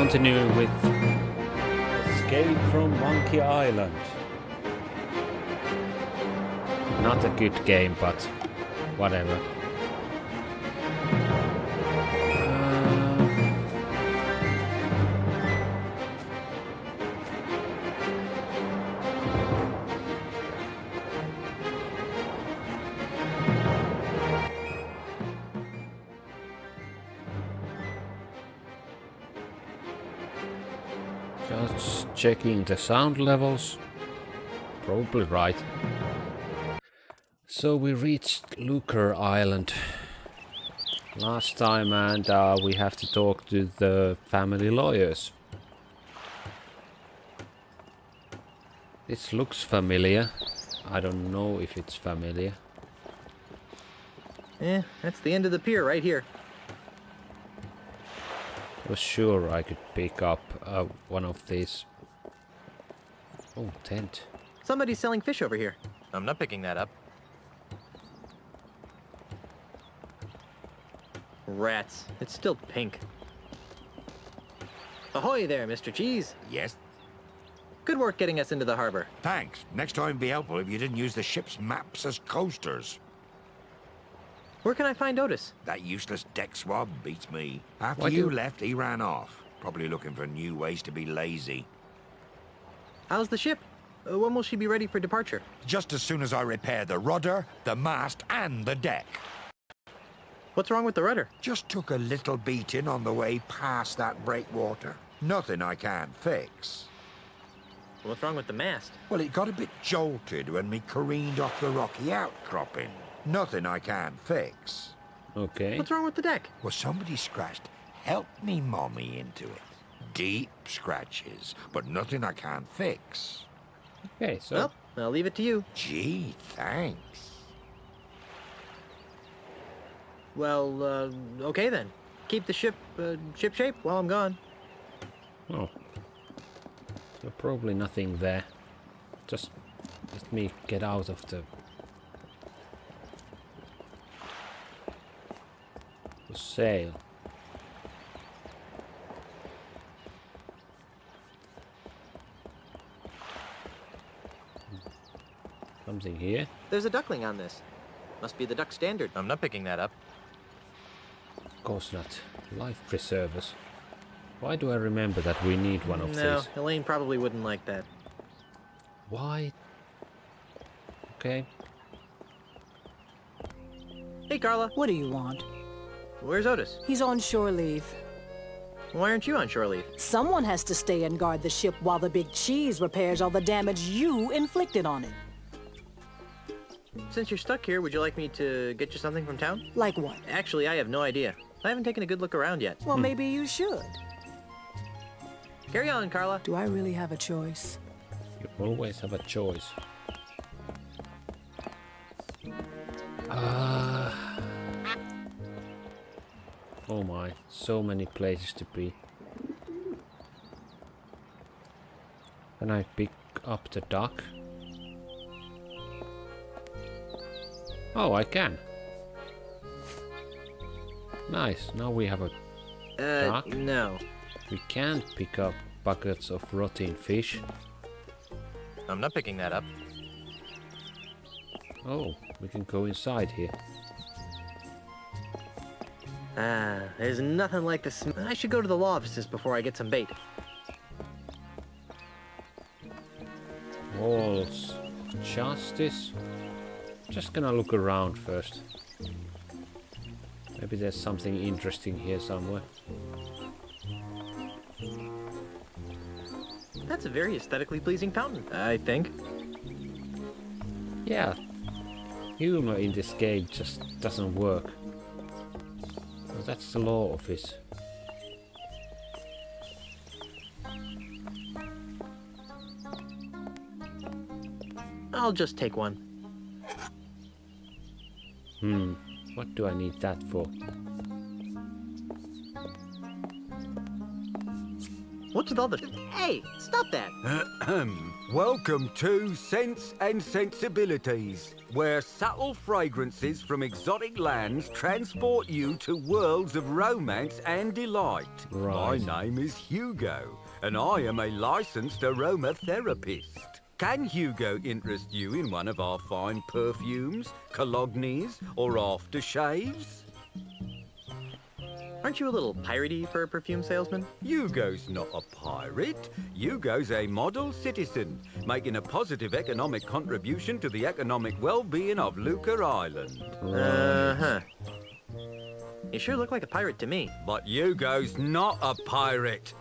continue with Escape from Monkey Island. Not a good game, but whatever. Just checking the sound levels. Probably right. So we reached Looker Island last time, and we have to talk to the family lawyers. This looks familiar. I don't know if it's familiar. That's the end of the pier right here. I was sure I could pick up one of these. Oh, tent. Somebody's selling fish over here. I'm not picking that up. Rats. It's still pink. Ahoy there, Mr. Cheese. Yes, Good work getting us into the harbor. thanks. Next time it'd be helpful if you didn't use the ship's maps as coasters. Where can I find Otis? That useless deck swab beats me. After Why you do- left, he ran off. Probably looking for new ways to be lazy. How's the ship? When will she be ready for departure? Just as soon as I repair the rudder, the mast, and the deck. What's wrong with the rudder? Just took a little beating on the way past that breakwater. Nothing I can't fix. What's wrong with the mast? Well, it got a bit jolted when we careened off the rocky outcropping. Nothing I can't fix. Okay. What's wrong with the deck? Well, somebody scratched "Help me, Mommy" into it. Deep scratches, but nothing I can't fix. Okay, so Well, I'll leave it to you. Gee, thanks. Well, okay then. Keep the ship, ship shape while I'm gone. oh, so probably nothing there. Just let me get out of the sail. Something here. There's a duckling on this. Must be the duck standard. I'm not picking that up. Of course not. Life preservers. Why do I remember that we need one of No, these? Elaine probably wouldn't like that. Why? Okay. Hey, Carla. What do you want? Where's Otis? He's on shore leave. Why aren't you on shore leave? Someone has to stay and guard the ship while the big cheese repairs all the damage you inflicted on it. Since you're stuck here, would you like me to get you something from town? Like what? Actually, I have no idea. I haven't taken a good look around yet. Well, maybe you should. Carry on, Carla. Do I really have a choice? You always have a choice. Oh my, so many places to be. Can I pick up the duck? Oh, I can. Nice, now we have a duck. No. We can't pick up buckets of rotting fish. I'm not picking that up. Oh, we can go inside here. There's nothing like this. I should go to the law offices before I get some bait. Walls of justice. Just gonna look around first. Maybe there's something interesting here somewhere. That's a very aesthetically pleasing fountain, I think. Yeah, humor in this game just doesn't work. Well, that's the law office. I'll just take one. What do I need that for? What's with all the... Hey, stop that! Welcome to Sense and Sensibilities, where subtle fragrances from exotic lands transport you to worlds of romance and delight. Right. My name is Hugo, and I am a licensed aromatherapist. Can Hugo interest you in one of our fine perfumes, colognes, or aftershaves? Aren't you a little piratey for a perfume salesman? Hugo's not a pirate. Hugo's a model citizen, making a positive economic contribution to the economic well-being of Luca Island. Uh-huh. You sure look like a pirate to me. But Hugo's not a pirate.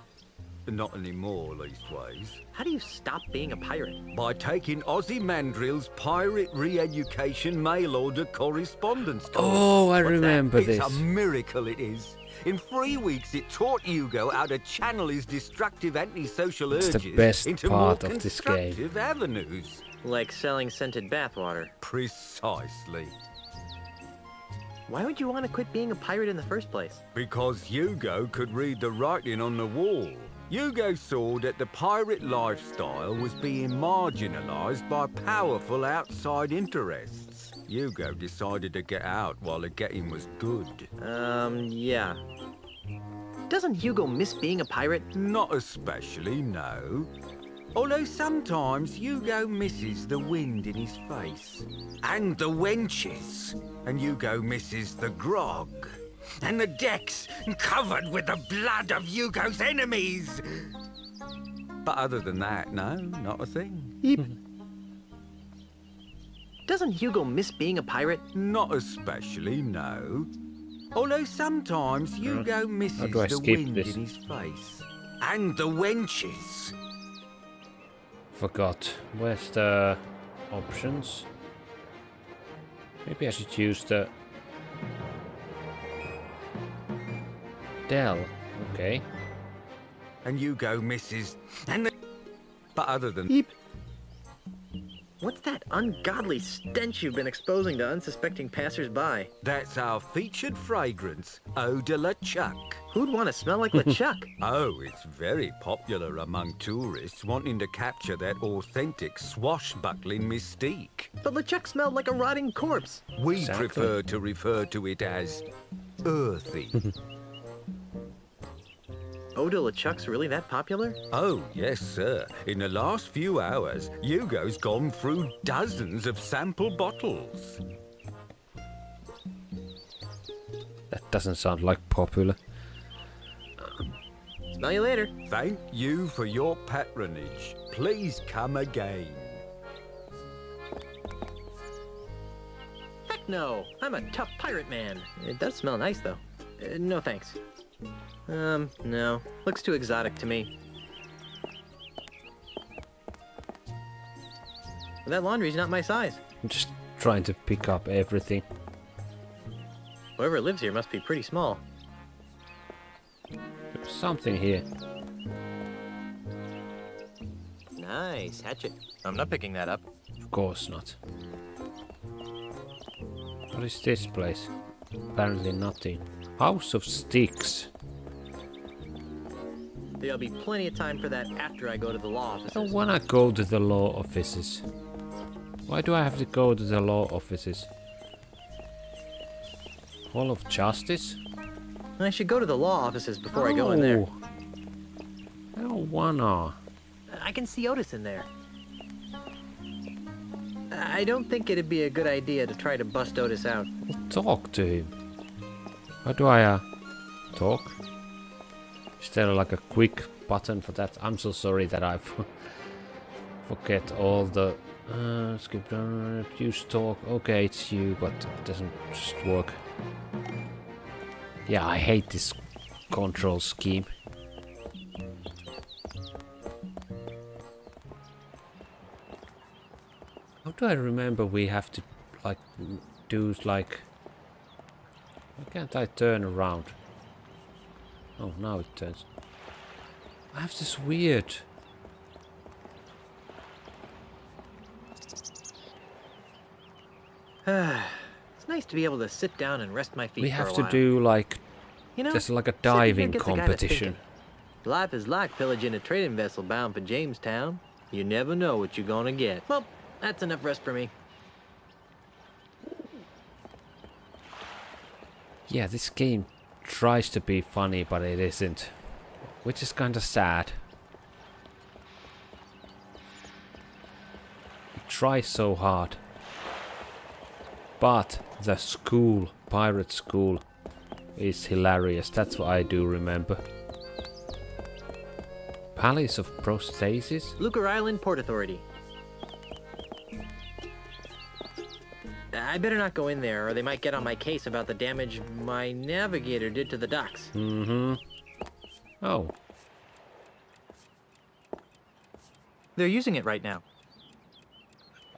Not anymore, leastways. How do you stop being a pirate? By taking Ozzy Mandrill's pirate re-education mail-order correspondence course. Oh, I What's that? remember It's this. a miracle it is. In 3 weeks, it taught Hugo how to channel his destructive antisocial It's the urges best into part more of this game. constructive avenues. Like selling scented bathwater. Precisely. Why would you want to quit being a pirate in the first place? Because Hugo could read the writing on the wall. Hugo saw that the pirate lifestyle was being marginalized by powerful outside interests. Hugo decided to get out while the getting was good. Yeah. Doesn't Hugo miss being a pirate? Not especially, no. Although sometimes Hugo misses the wind in his face. And the wenches. And Hugo misses the grog. And the decks covered with the blood of Hugo's enemies. But other than that, no, not a thing. Doesn't Hugo miss being a pirate? Not especially, no. Although sometimes Hugo misses do I the skip wind this? in his face. And the wenches. Forgot. Where's the options? Maybe I should use the Dell. Okay. And Hugo misses. And the... But other than... What's that ungodly stench you've been exposing to unsuspecting passersby? That's our featured fragrance, Eau de la Chuck. Who'd want to smell like LeChuck? Oh, it's very popular among tourists wanting to capture that authentic swashbuckling mystique. But LeChuck smelled like a rotting corpse. We Exactly. prefer to refer to it as earthy. Eau de LeChuck's really that popular? Oh, yes, sir. In the last few hours, Hugo's gone through dozens of sample bottles. That doesn't sound like popular. Smell you later. Thank you for your patronage. Please come again. Heck no. I'm a tough pirate man. It does smell nice, though. No thanks. No. Looks too exotic to me. That laundry's not my size. I'm just trying to pick up everything. Whoever lives here must be pretty small. There's something here. Nice hatchet. I'm not picking that up. Of course not. What is this place? Apparently nothing. House of Sticks. There'll be plenty of time for that after I go to the law I don't offices. wanna go to the law offices. Why do I have to go to the law offices? Hall of Justice? I should go to the law offices before I go in there. No. I don't wanna. I can see Otis in there. I don't think it'd be a good idea to try to bust Otis out. Talk to him. How do I talk? Is there like a quick button for that? I'm so sorry that I forget all the skip down, use talk. Okay, it's you, but it doesn't just work. Yeah, I hate this control scheme. How do I remember we have to like do like? Why can't I turn around? Oh, now it turns. I have this weird. It's nice to be able to sit down and rest my feet We for have a to while. do like You know, there's like a sitting here diving gets a guy to competition. thinking. Life is like pillaging a trading vessel bound for Jamestown. You never know what you're gonna get. Well, that's enough rest for me. Yeah, this game tries to be funny, but it isn't. Which is kind of sad. It tries so hard. But the school, pirate school, is hilarious. That's what I do remember. Palace of Prostasis? Lucre Island Port Authority. I better not go in there, or they might get on my case about the damage my navigator did to the docks. Mm-hmm. Oh. They're using it right now.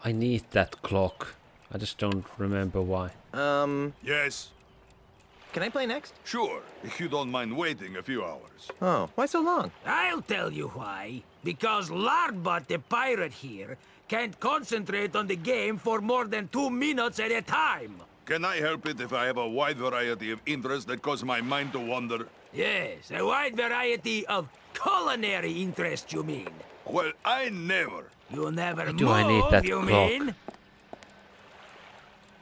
I need that clock. I just don't remember why. Yes, Can I play next? sure, if you don't mind waiting a few hours. Oh, why so long? I'll tell you why. Because Larbot the pirate here can't concentrate on the game for more than 2 minutes at a time. Can I help it if I have a wide variety of interests that cause my mind to wander? Yes, a wide variety of culinary interests, you mean? Well, I never. You never do move, I need that you clock? mean?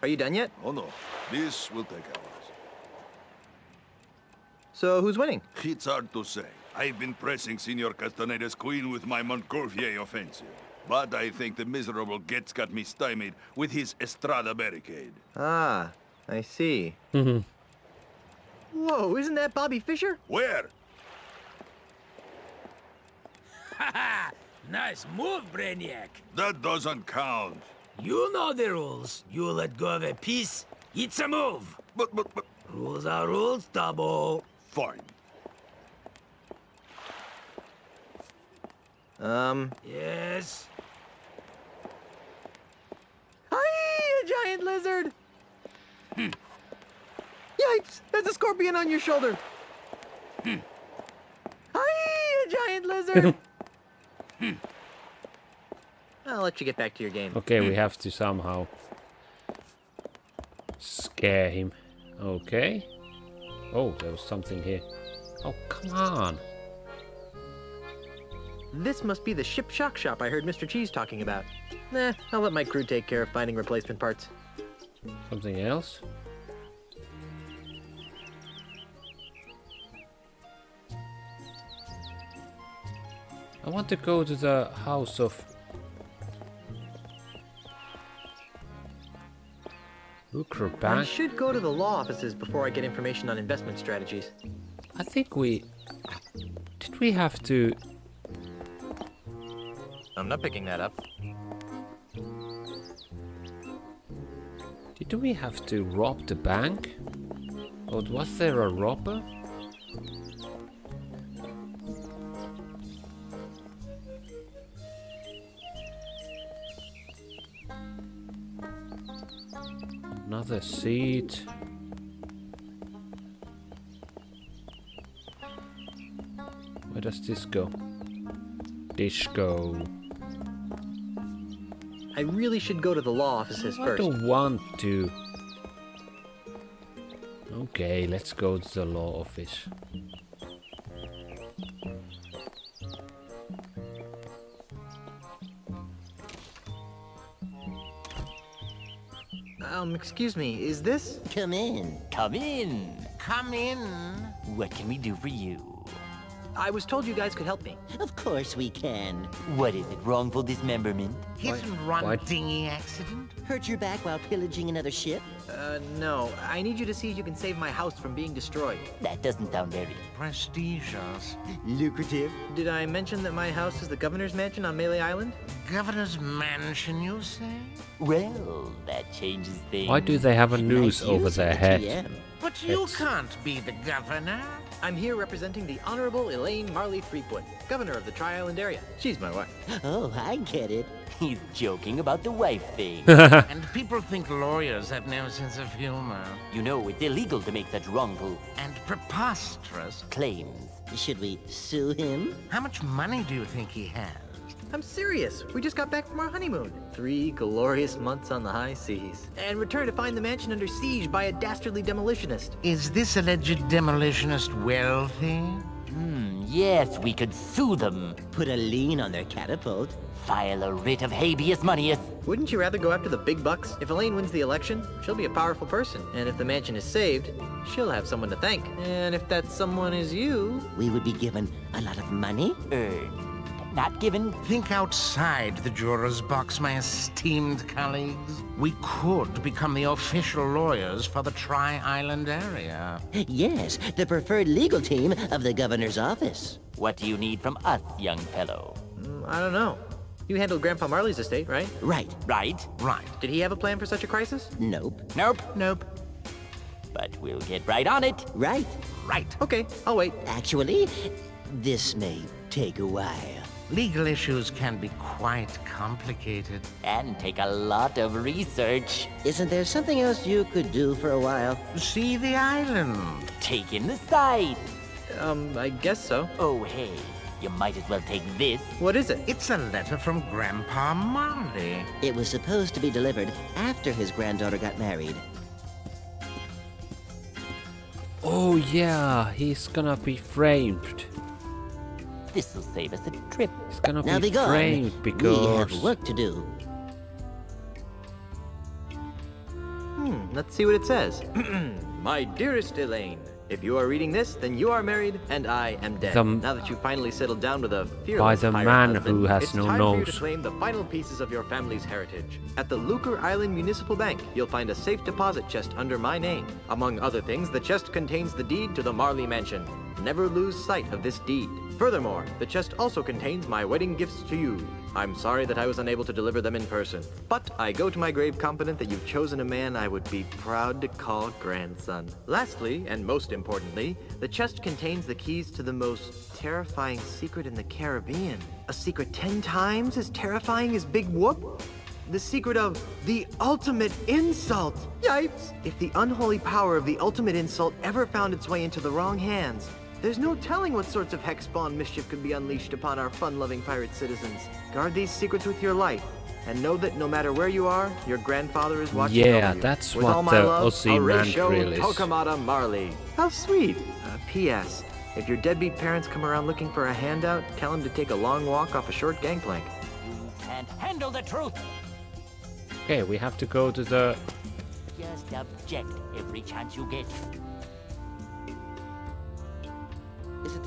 Are you done yet? Oh no, this will take hours. So who's winning? It's hard to say. I've been pressing Senor Castaneda's queen with my Montgolfier offensive. But I think the miserable Getz got me stymied with his Estrada barricade. Ah, I see. Whoa, isn't that Bobby Fischer? Where? Haha, nice move, Brainiac. That doesn't count. You know the rules. You let go of a piece, it's a move. But, Rules are rules, Tabo. fine. Yes. Hi, a giant lizard! Yikes! There's a scorpion on your shoulder! Hi, a giant lizard! I'll let you get back to your game. Okay, we have to somehow scare him. Okay. Oh, there was something here. Oh, come on. This must be the ship shock shop I heard Mr. Cheese talking about. Nah, I'll let my crew take care of finding replacement parts. Something else? I want to go to the house of Lucre I Bank. should go to the law offices before I get information on investment strategies. I think we... Did we have to... I'm not picking that up. Did we have to rob the bank? Or was there a robber? Another seat. Where does this go? Dish go. I really should go to the law offices I first. don't want to. Okay, let's go to the law office. Excuse me, is this? Come in, come in, come in. What can we do for you? I was told you guys could help me. Of course we can. What is it, wrongful dismemberment? Hit and run dinghy accident? Hurt your back while pillaging another ship? No. I need you to see if you can save my house from being destroyed. That doesn't sound very Prestigious. lucrative. Did I mention that my house is the governor's mansion on Melee Island? Governor's mansion, you say? Well, that changes things. Why do they have a Nice noose over use of their the head? GM. But you It's- can't be the governor. I'm here representing the Honorable Elaine Marley Threepwood, governor of the Tri-Island area. She's my wife. Oh, I get it. He's joking about the wife thing. And people think lawyers have no sense of humor. You know, it's illegal to make such wrongful And preposterous. claims. Should we sue him? How much money do you think he has? I'm serious. We just got back from our honeymoon. 3 glorious months on the high seas. And returned to find the mansion under siege by a dastardly demolitionist. Is this alleged demolitionist wealthy? Yes, we could sue them. Put a lien on their catapult. File a writ of habeas moneyus. Wouldn't you rather go after the big bucks? If Elaine wins the election, she'll be a powerful person. And if the mansion is saved, she'll have someone to thank. And if that someone is you... We would be given a lot of money? Not given. Think outside the juror's box, my esteemed colleagues. We could become the official lawyers for the Tri-Island area. Yes, the preferred legal team of the governor's office. What do you need from us, young fellow? I don't know. You handled Grandpa Marley's estate, right? Right. Right? Right. Did he have a plan for such a crisis? Nope. Nope. Nope. But we'll get right on it. Right. Right. Okay, I'll wait. Actually, this may take a while. Legal issues can be quite complicated. And take a lot of research. Isn't there something else you could do for a while? See the island. Take in the sight. I guess so. Oh, hey. You might as well take this. What is it? It's a letter from Grandpa Marley. It was supposed to be delivered after his granddaughter got married. Oh yeah, he's gonna be framed. This'll save us a trip. He's gonna Now be be gone. framed because... We have work to do. Let's see what it says. My dearest Elaine, if you are reading this, then you are married and I am dead. Now that you've finally settled down with a fearless by the pirate man husband, who has it's no time for you nose. to claim the final pieces of your family's heritage. At the Lucre Island Municipal Bank, you'll find a safe deposit chest under my name. Among other things, the chest contains the deed to the Marley Mansion. Never lose sight of this deed. Furthermore, the chest also contains my wedding gifts to you. I'm sorry that I was unable to deliver them in person, but I go to my grave confident that you've chosen a man I would be proud to call grandson. Lastly, and most importantly, the chest contains the keys to the most terrifying secret in the Caribbean. A secret 10 times as terrifying as Big Whoop? The secret of the ultimate insult. Yipes! If the unholy power of the ultimate insult ever found its way into the wrong hands, there's no telling what sorts of hex-spawn mischief could be unleashed upon our fun-loving pirate citizens. Guard these secrets with your life, and know that no matter where you are, your grandfather is watching over you. Yeah, that's With what all my love, Aussie Horatio man is. Tokamata Marley. How sweet. P.S. If your deadbeat parents come around looking for a handout, tell them to take a long walk off a short gangplank. You can't handle the truth. Okay, we have to go to the... Just object every chance you get.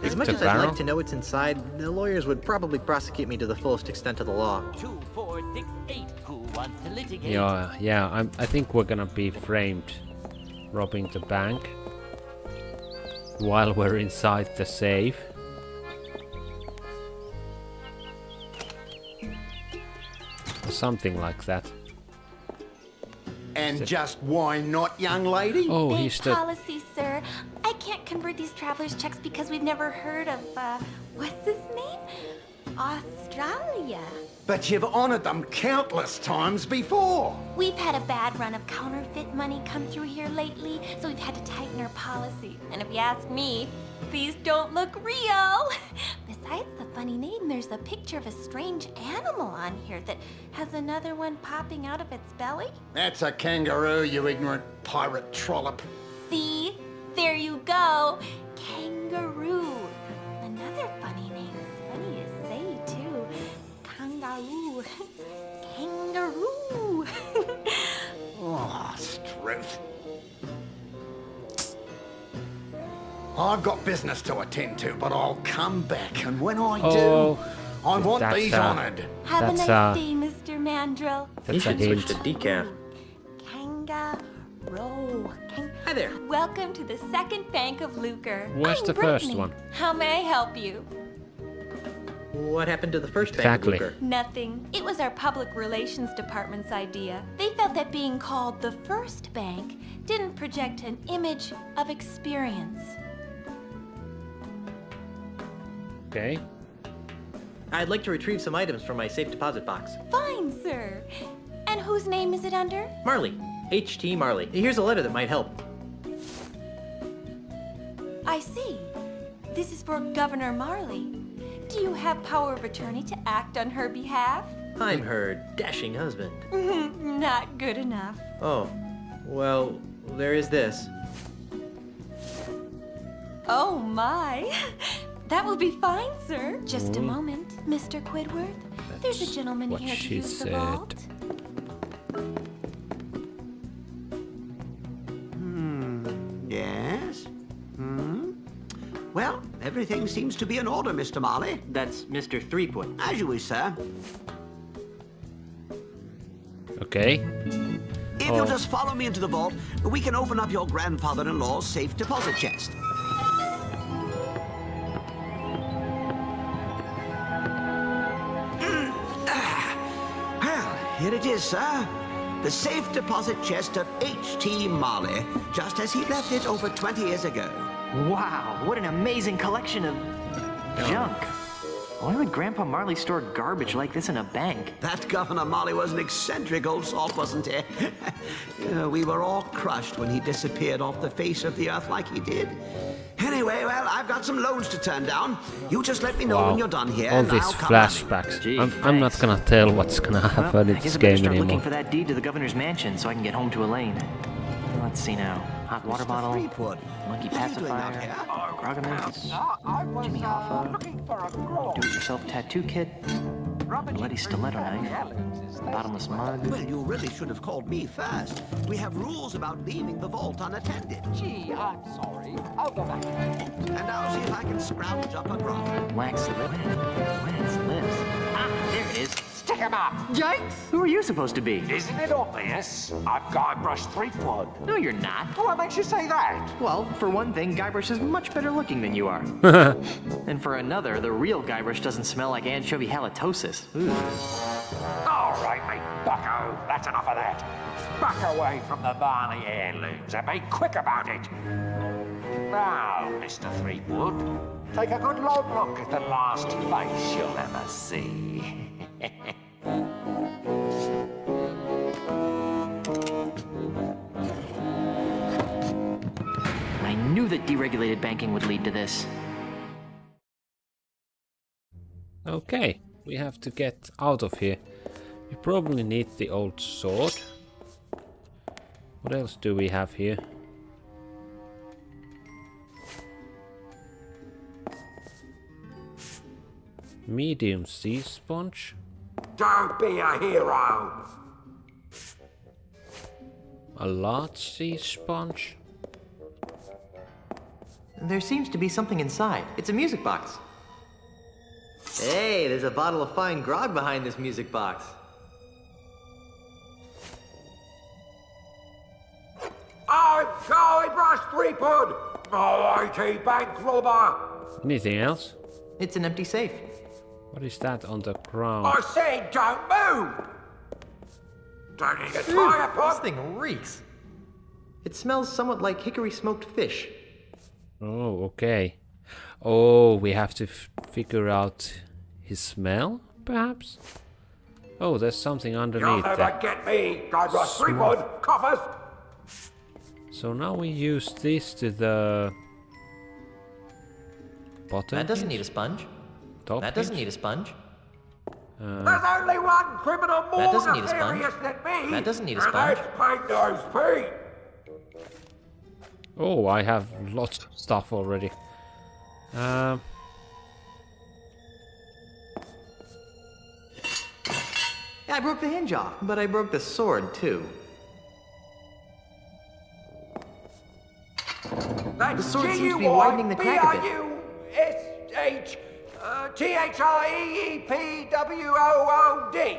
As much as I'd like to know what's inside, the lawyers would probably prosecute me to the fullest extent of the law. 2468. Who wants to litigate? Yeah, I think we're gonna be framed robbing the bank while we're inside the safe. Or something like that. And just why not, young lady? Oh, Bank he's the... policy, sir. I can't convert these travelers' checks because we've never heard of, what's his name? Australia. But you've honored them countless times before. We've had a bad run of counterfeit money come through here lately, so we've had to tighten our policy. And if you ask me, these don't look real. Besides the funny name, there's a picture of a strange animal on here that has another one popping out of its belly. That's a kangaroo, you ignorant pirate trollop. See? There you go. Kangaroo. Another funny name. Funny to say, too. Kangaroo. Kangaroo. Oh, Struth. I've got business to attend to, but I'll come back, and when I do, I want these honored. Have a nice day, Mr. Mandrill. You should switch to decaf. Kangaroo. Hi there. Welcome to the second bank of Lucre. Where's the first one? How may I help you? What happened to the first bank of Lucre? Nothing. It was our public relations department's idea. They felt that being called the first bank didn't project an image of experience. Okay. I'd like to retrieve some items from my safe deposit box. Fine, sir. And whose name is it under? Marley. H.T. Marley. Here's a letter that might help. I see. This is for Governor Marley. Do you have power of attorney to act on her behalf? I'm her dashing husband. Not good enough. Oh. Well, there is this. Oh my. That will be fine, sir. Just a moment, Mr. Quidworth. There's a gentleman what here to she use the said. vault. Yes? Well, everything seems to be in order, Mr. Marley. That's Mr. Threepwood. As you wish, sir. Okay. If you'll just follow me into the vault, we can open up your grandfather-in-law's safe deposit chest. Well, here it is, sir. The safe deposit chest of H.T. Marley, just as he left it over 20 years ago. Wow, what an amazing collection of junk. Why would Grandpa Marley store garbage like this in a bank? That Governor Marley was an eccentric old salt, wasn't he? We were all crushed when he disappeared off the face of the earth like he did. Anyway, well, I've got some loans to turn down. You just let me know when you're done here. All and these I'll come flashbacks. Gee, I'm not gonna tell what's gonna happen in I this guess I better game start anymore. looking for that deed to the governor's mansion so I can get home to Elaine. Let's see now. Hot water bottle, monkey pacifier, Grogamix, Jimmy Hoffa, do-it-yourself tattoo kit, bloody stiletto knife, bottomless mug. Well, you really should have called me first. We have rules about leaving the vault unattended. Gee, I'm sorry. I'll go back. And I'll see if I can scrounge up a grog. Wax lip. Wax lips. Ah, there it is. Stick 'em up. Yikes! Who are you supposed to be? Isn't it obvious? I'm Guybrush Threepwood. No, you're not. What makes you say that? Well, for one thing, Guybrush is much better looking than you are. And for another, the real Guybrush doesn't smell like anchovy halitosis. Ooh. All right, mate, bucko. That's enough of that. Back away from the Marley heirlooms and be quick about it. Now, Mr. Threepwood, take a good long look at the last face you'll ever see. I knew that deregulated banking would lead to this. Okay, we have to get out of here. We probably need the old sword. What else do we have here? Medium sea sponge. Don't be a hero. A large sea sponge. There seems to be something inside. It's a music box. Hey, there's a bottle of fine grog behind this music box. I'm Guybrush Threepwood, mighty bank robber. Anything else? It's an empty safe. What is that on the ground? I said don't move. Don't need a fire This pot. thing reeks. It smells somewhat like hickory smoked fish. Oh, okay. Oh, we have to figure out his smell, perhaps? Oh, there's something You'll underneath never there. get me, Guybrush Threepwood, coppers. So now we use this to the bottom. That doesn't need a sponge. Top That doesn't hinge? need a sponge. There's only one criminal more That doesn't need a sponge. nefarious than me. That doesn't need a and sponge. that's Pink Nose Pete. Oh, I have lots of stuff already. Yeah, I broke the hinge off, but I broke the sword too. That's The sword seems to be widening the crack a bit. G-U-Y-B-R-U-S-H-T-H-R-E-E-P-W-O-O-D.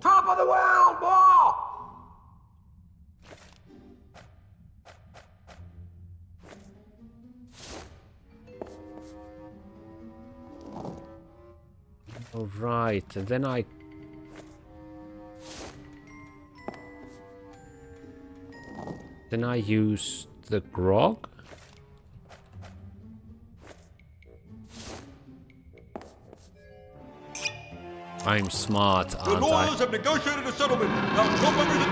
Top of the world, boy! All right, and then I use the grog. I'm smart, The aren't lawyers I? have negotiated a settlement. Now go members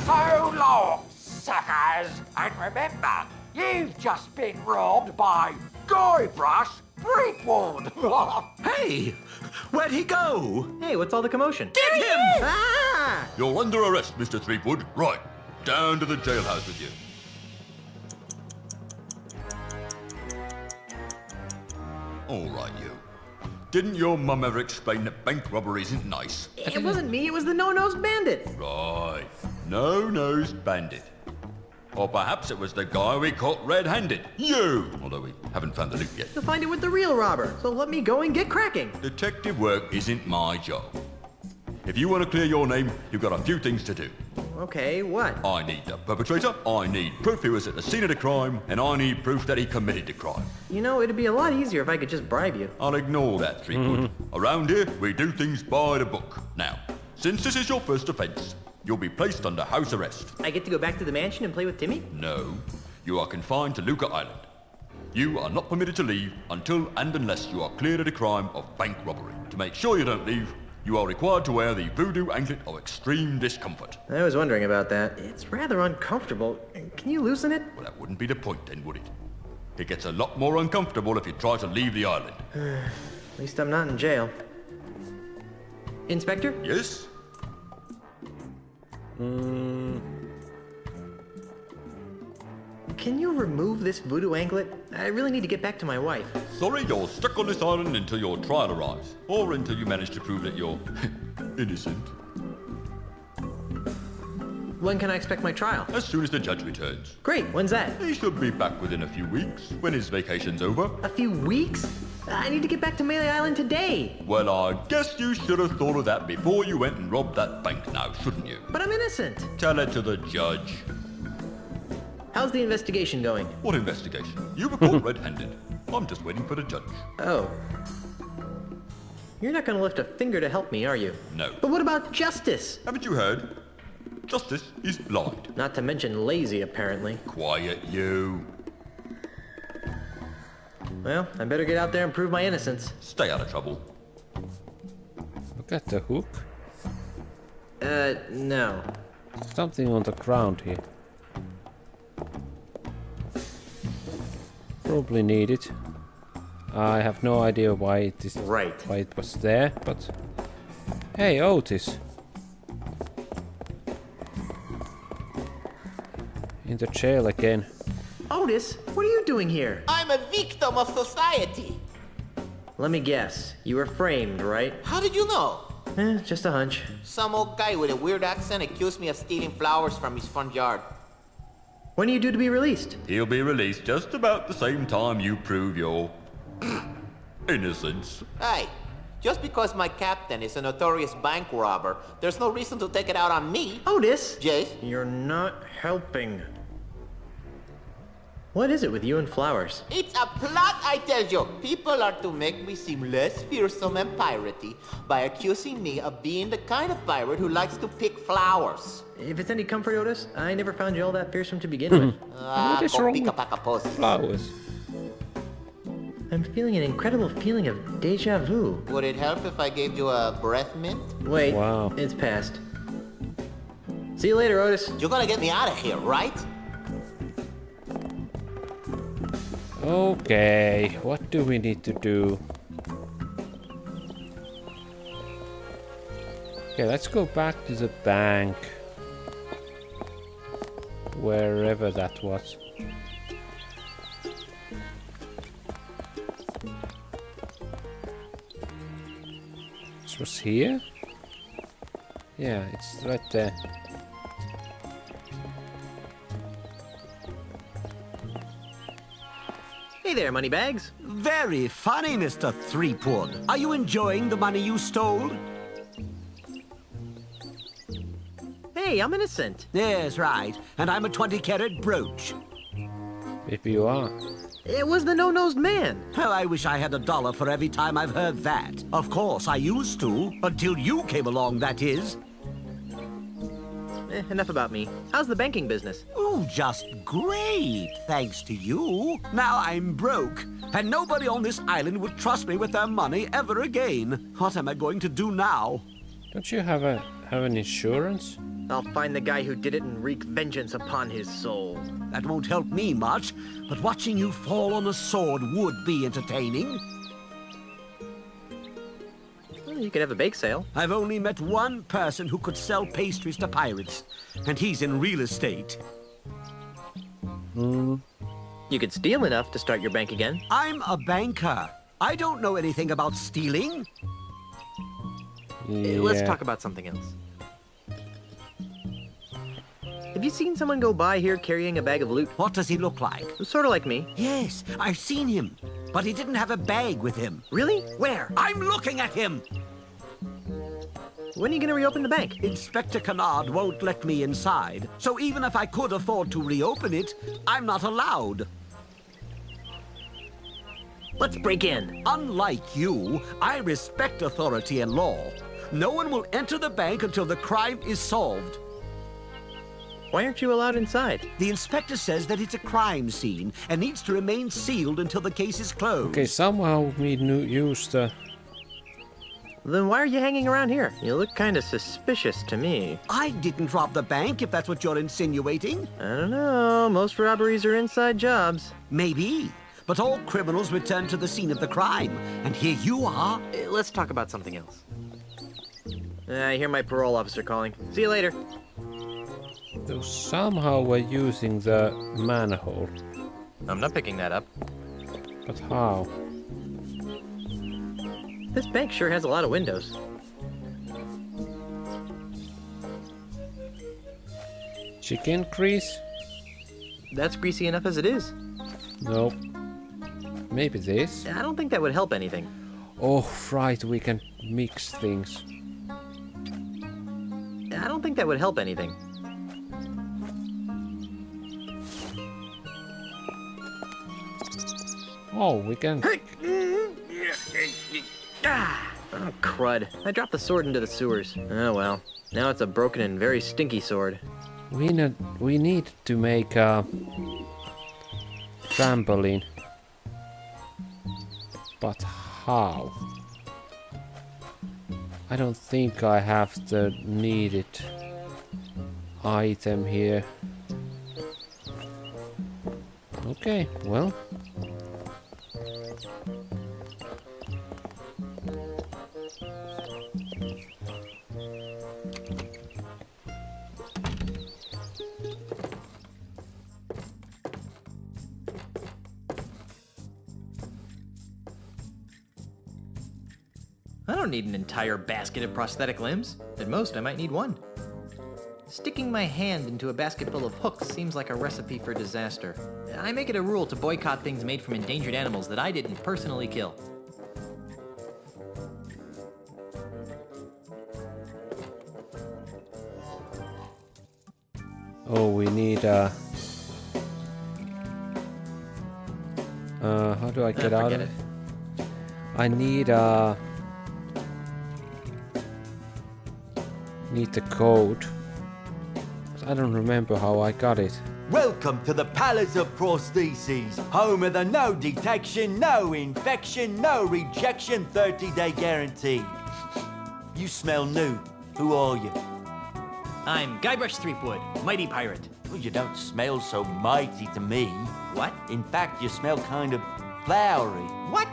So long, suckers! And remember, you've just been robbed by Guybrush Threepwood! Hey! Where'd he go? Hey, what's all the commotion? Get him! Ah! You're under arrest, Mr. Threepwood. Right. down to the jailhouse with you. All right, you. Didn't your mum ever explain that bank robbery isn't nice? It wasn't me, it was the No-Nosed Bandit. Right. No-Nosed Bandit. Or perhaps it was the guy we caught red-handed. You! Although we haven't found the loot yet. You'll find it with the real robber, so let me go and get cracking. Detective work isn't my job. If you want to clear your name, you've got a few things to do. Okay, what? I need the perpetrator, I need proof he was at the scene of the crime, and I need proof that he committed the crime. You know, it'd be a lot easier if I could just bribe you. I'll ignore that, Threepwood. Around here, we do things by the book. Now, since this is your first offence, you'll be placed under house arrest. I get to go back to the mansion and play with Timmy? No, you are confined to Luca Island. You are not permitted to leave until and unless you are cleared of the crime of bank robbery. To make sure you don't leave, you are required to wear the voodoo anklet of extreme discomfort. I was wondering about that. It's rather uncomfortable. Can you loosen it? Well, that wouldn't be the point then, would it? It gets a lot more uncomfortable if you try to leave the island. At least I'm not in jail. Inspector? Yes? Can you remove this voodoo anklet? I really need to get back to my wife. Sorry, you're stuck on this island until your trial arrives. Or until you manage to prove that you're innocent. When can I expect my trial? As soon as the judge returns. Great, when's that? He should be back within a few weeks, when his vacation's over. A few weeks? I need to get back to Melee Island today. Well, I guess you should have thought of that before you went and robbed that bank now, shouldn't you? But I'm innocent. Tell it to the judge. How's the investigation going? What investigation? You were caught red-handed. I'm just waiting for the judge. Oh. You're not gonna lift a finger to help me, are you? No. But what about justice? Haven't you heard? Justice is blind. Not to mention lazy, apparently. Quiet, you. Well, I better get out there and prove my innocence. Stay out of trouble. Look at the hook. No. Something on the ground here. Probably need it. I have no idea why it is why it was there, but hey, Otis. In the jail again. Otis, what are you doing here? I'm a victim of society. Let me guess. You were framed, right? How did you know? Just a hunch. Some old guy with a weird accent accused me of stealing flowers from his front yard. When are you due to be released? He'll be released just about the same time you prove your innocence. Hey, just because my captain is a notorious bank robber, there's no reason to take it out on me. Otis! Jace? You're not helping. What is it with you and flowers? It's a plot, I tell you. People are to make me seem less fearsome and piratey by accusing me of being the kind of pirate who likes to pick flowers. If it's any comfort, Otis, I never found you all that fearsome to begin with. What is wrong with flowers? I'm feeling an incredible feeling of deja vu. Would it help if I gave you a breath mint? Wait, wow. It's past. See you later, Otis. You're gonna get me out of here, right? Okay, what do we need to do? Okay, let's go back to the bank. Wherever that was. This was here? Yeah, it's right there. Hey there, Moneybags. Very funny, Mr. Threepwood. Are you enjoying the money you stole? Hey, I'm innocent. Yes, right. And I'm a 20-carat brooch. If you are. It was the No-Nosed Man. Well, I wish I had $1 for every time I've heard that. Of course, I used to. Until you came along, that is. Enough about me. How's the banking business? Oh, just great, thanks to you. Now I'm broke, and nobody on this island would trust me with their money ever again. What am I going to do now? Don't you have an insurance? I'll find the guy who did it and wreak vengeance upon his soul. That won't help me much, but watching you fall on a sword would be entertaining. You could have a bake sale. I've only met one person who could sell pastries to pirates, and he's in real estate. You could steal enough to start your bank again. I'm a banker. I don't know anything about stealing. Yeah. Let's talk about something else. Have you seen someone go by here carrying a bag of loot? What does he look like? Sort of like me. Yes, I've seen him. But he didn't have a bag with him. Really? Where? I'm looking at him! When are you going to reopen the bank? Inspector Kennard won't let me inside. So even if I could afford to reopen it, I'm not allowed. Let's break in. Unlike you, I respect authority and law. No one will enter the bank until the crime is solved. Why aren't you allowed inside? The inspector says that it's a crime scene and needs to remain sealed until the case is closed. Okay, somehow we used the... Then why are you hanging around here? You look kind of suspicious to me. I didn't rob the bank, if that's what you're insinuating. I don't know. Most robberies are inside jobs. Maybe. But all criminals return to the scene of the crime. And here you are. Let's talk about something else. I hear my parole officer calling. See you later. So somehow we're using the manhole. I'm not picking that up. But how? This bank sure has a lot of windows. Chicken grease? That's greasy enough as it is. No. Maybe this? I don't think that would help anything. Oh, right, we can mix things. I don't think that would help anything. Oh, we can... Oh, crud. I dropped the sword into the sewers. Oh, well. Now it's a broken and very stinky sword. We need to make a trampoline. But how? I don't think I have the needed item here. Okay, well. I don't need an entire basket of prosthetic limbs. At most, I might need one. Sticking my hand into a basket full of hooks seems like a recipe for disaster. I make it a rule to boycott things made from endangered animals that I didn't personally kill. Oh, we need how do I get out of it? I need the code. But I don't remember how I got it. Welcome to the Palace of Prostheses, home of the no detection, no infection, no rejection 30-day guarantee. You smell new. Who are you? I'm Guybrush Threepwood, mighty pirate. Well, you don't smell so mighty to me. What? In fact, you smell kind of flowery. What?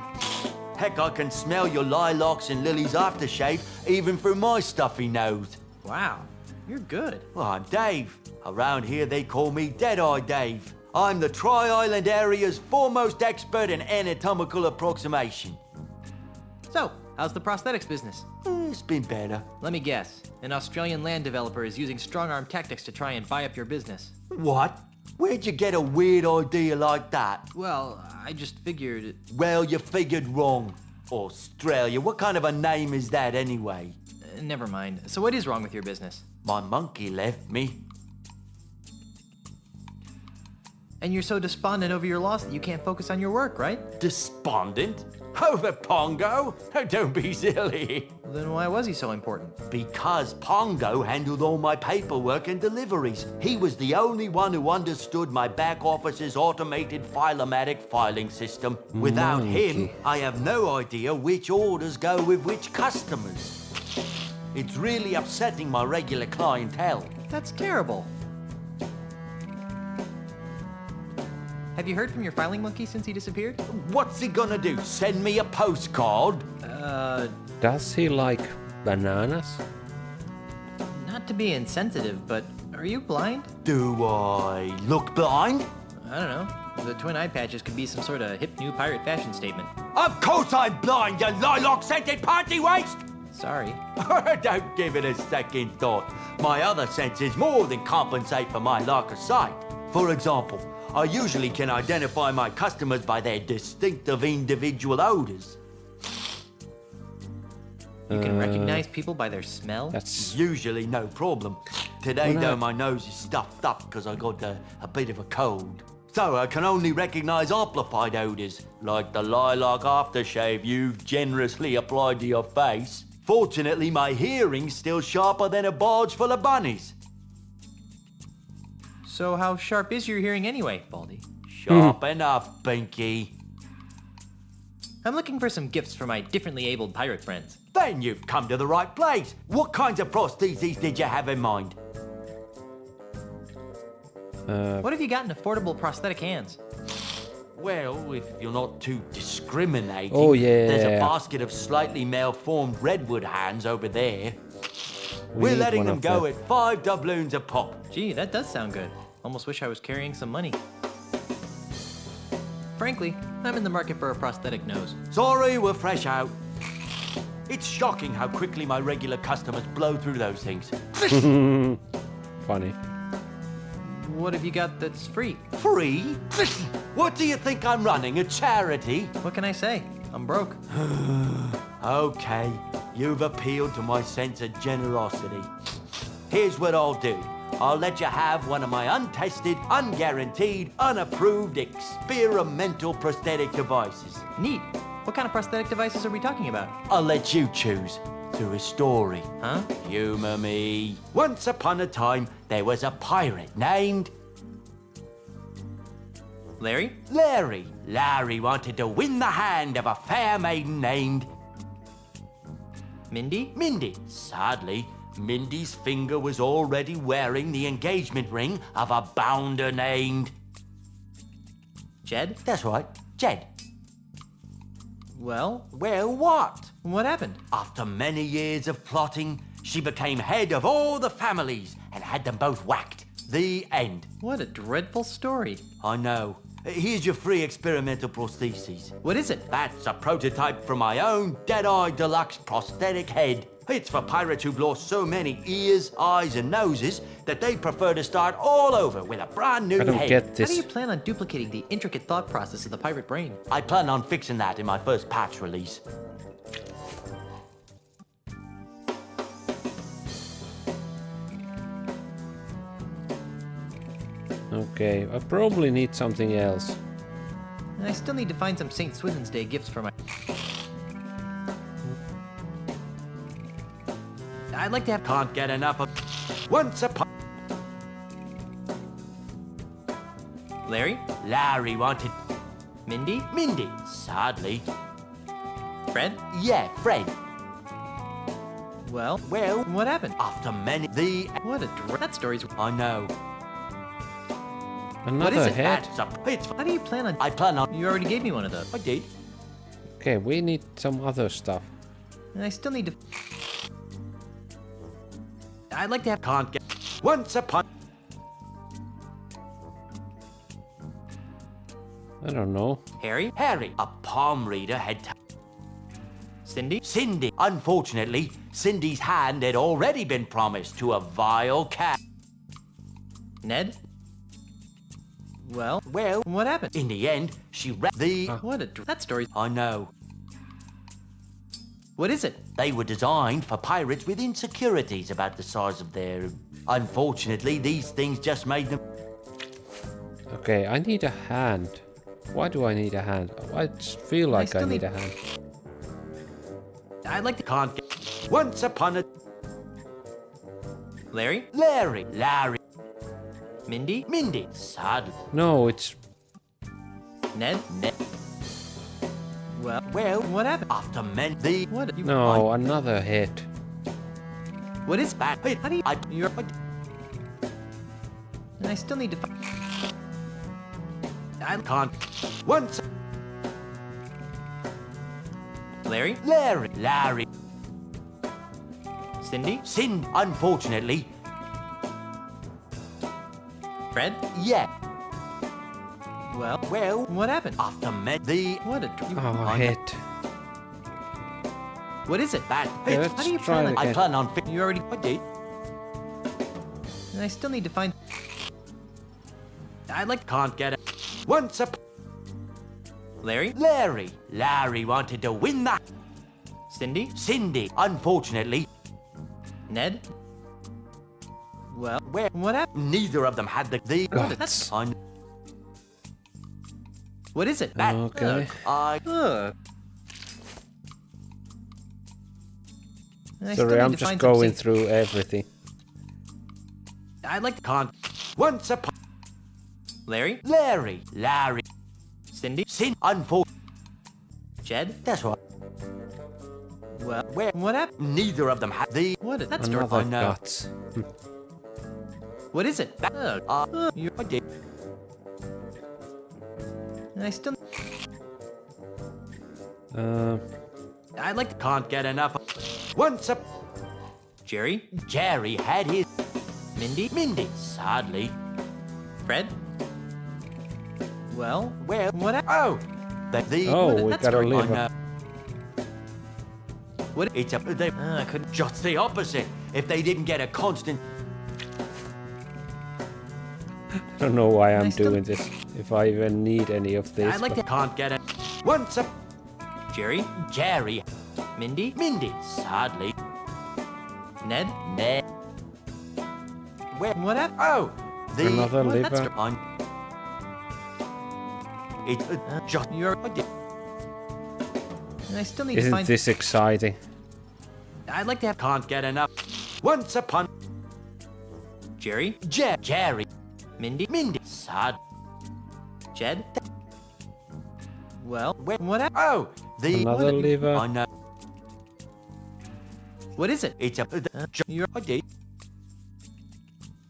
Heck, I can smell your lilacs and lilies aftershave even through my stuffy nose. Wow, you're good. Well, I'm Dave. Around here, they call me Deadeye Dave. I'm the Tri-Island area's foremost expert in anatomical approximation. So, how's the prosthetics business? It's been better. Let me guess. An Australian land developer is using strong-arm tactics to try and buy up your business. What? Where'd you get a weird idea like that? Well, I just figured... Well, you figured wrong. Australia, what kind of a name is that anyway? Never mind. So what is wrong with your business? My monkey left me. And you're so despondent over your loss that you can't focus on your work, right? Despondent? Over Pongo? Oh, don't be silly. Then why was he so important? Because Pongo handled all my paperwork and deliveries. He was the only one who understood my back office's automated Filomatic filing system. Without him, I have no idea which orders go with which customers. It's really upsetting my regular clientele. That's terrible. Have you heard from your filing monkey since he disappeared? What's he gonna do, send me a postcard? Does he like bananas? Not to be insensitive, but are you blind? Do I look blind? I don't know. The twin eye patches could be some sort of hip new pirate fashion statement. Of course I'm blind, you lilac-scented party waste! Sorry. Don't give it a second thought. My other senses more than compensate for my lack of sight. For example, I usually can identify my customers by their distinctive individual odors. You can recognize people by their smell? That's usually no problem. Today, When though, I- my nose is stuffed up because I got a bit of a cold. So I can only recognize amplified odors, like the lilac aftershave you generously applied to your face. Fortunately, my hearing's still sharper than a barge full of bunnies. So how sharp is your hearing anyway, Baldy? Sharp enough, Pinky. I'm looking for some gifts for my differently abled pirate friends. Then you've come to the right place. What kinds of prostheses did you have in mind? What have you got in affordable prosthetic hands? Well, if you're not too discriminating, Oh, yeah. there's a basket of slightly malformed redwood hands over there. We We're need letting one them of go that. at 5 doubloons a pop. Gee, that does sound good. Almost wish I was carrying some money. Frankly, I'm in the market for a prosthetic nose. Sorry, we're fresh out. It's shocking how quickly my regular customers blow through those things. Funny. What have you got that's free? Free? What do you think I'm running, a charity? What can I say? I'm broke. Okay, you've appealed to my sense of generosity. Here's what I'll do. I'll let you have one of my untested, unguaranteed, unapproved experimental prosthetic devices. Neat. What kind of prosthetic devices are we talking about? I'll let you choose through a story. Huh? Humor me. Once upon a time, there was a pirate named Larry? Larry. Larry wanted to win the hand of a fair maiden named Mindy? Mindy. Sadly, Mindy's finger was already wearing the engagement ring of a bounder named Jed? That's right, Jed. Well, Well, what? what happened? After many years of plotting, she became head of all the families and had them both whacked. The end. What a dreadful story. I know. Here's your free experimental prostheses. What is it? That's a prototype from my own Deadeye Deluxe prosthetic head. It's for pirates who've lost so many ears, eyes, and noses that they prefer to start all over with a brand new I don't head. get How do you this. plan on duplicating the intricate thought process of the pirate brain? I plan on fixing that in my first patch release. Okay, I probably need something else. And I still need to find some St. Swithin's Day gifts for my... I'd like to have... Can't get enough of... Once upon... Larry? Larry wanted... Mindy? Mindy. Sadly. Fred? Yeah, Fred. Well, Well, what happened? after many... The... What a that story's... I know. Another is it? head? That's a... It's... How do you plan on... I plan on... You already gave me one of those. I did. Okay, we need some other stuff. And I still need to... I'd like to have... Can't get... Once upon... I don't know. Harry? Harry, a palm reader had... Cindy? Cindy. Unfortunately, Cindy's hand had already been promised to a vile cat. Ned? Well, Well, what happened? in the end, she the... What a that story... I know. What is it? They were designed for pirates with insecurities about the size of their... Unfortunately, these things just made them... Okay, I need a hand. Why do I need a hand? I just feel like I still need need- a hand. I'd like to... Can't get... Once upon a... Larry? Larry. Larry. Mindy? Mindy. Sadly. No, it's... Ned? Ned. Well, Well, what happened? after many... The... What? You... No, another head. What is... That... How do you... I... You're... And I still need to... I... Can't... Once... Larry? Larry. Larry. Cindy? Unfortunately. Fred? Yeah. Well, what happened? After met the... What a... Oh, hit. What is it? That... Okay, let's How do you try it plan again. I plan on... You already... I did. And I still need to find... I'd like... Can't get it. Once up... Larry? Larry wanted to win that. Cindy? Unfortunately. Ned? Well, Where? what happened? Neither of them had the... That's... On... What is it? That... Okay. I still Sorry, need I'm to just find some going Cin- through everything. I'd like... Can't... Once upon... Larry? Larry. Cindy? Unfortunately. Jed? That's right. Well, Where? what happened? Neither of them had the... What is that story? Another I know. guts. What is it? You... I did. I still... I'd like to... Can't get enough. Once up... Jerry? Jerry had his... Mindy? Sadly. Fred? Well, Where? what happened? Oh! The... Oh, What- we that's got a great. liver. What? It's a... They... I couldn't... Just the opposite. If they didn't get a constant... I don't know why I'm still- doing this. If I even need any of this. I'd like but- to... Can't get it. Once up... Jerry? Jerry. Mindy? Sadly. Ned? Where? What happened? Oh! The... Another What? That's liver. On... It's just... You're... I did. And I still need to Isn't find... this exciting? I'd like to have... Can't get enough. Once upon... Jerry? Jerry. Mindy? Sad. Jed? Well, Where? what happened? Oh! The... Another liver. I know. What is it? It's a... You're... I did.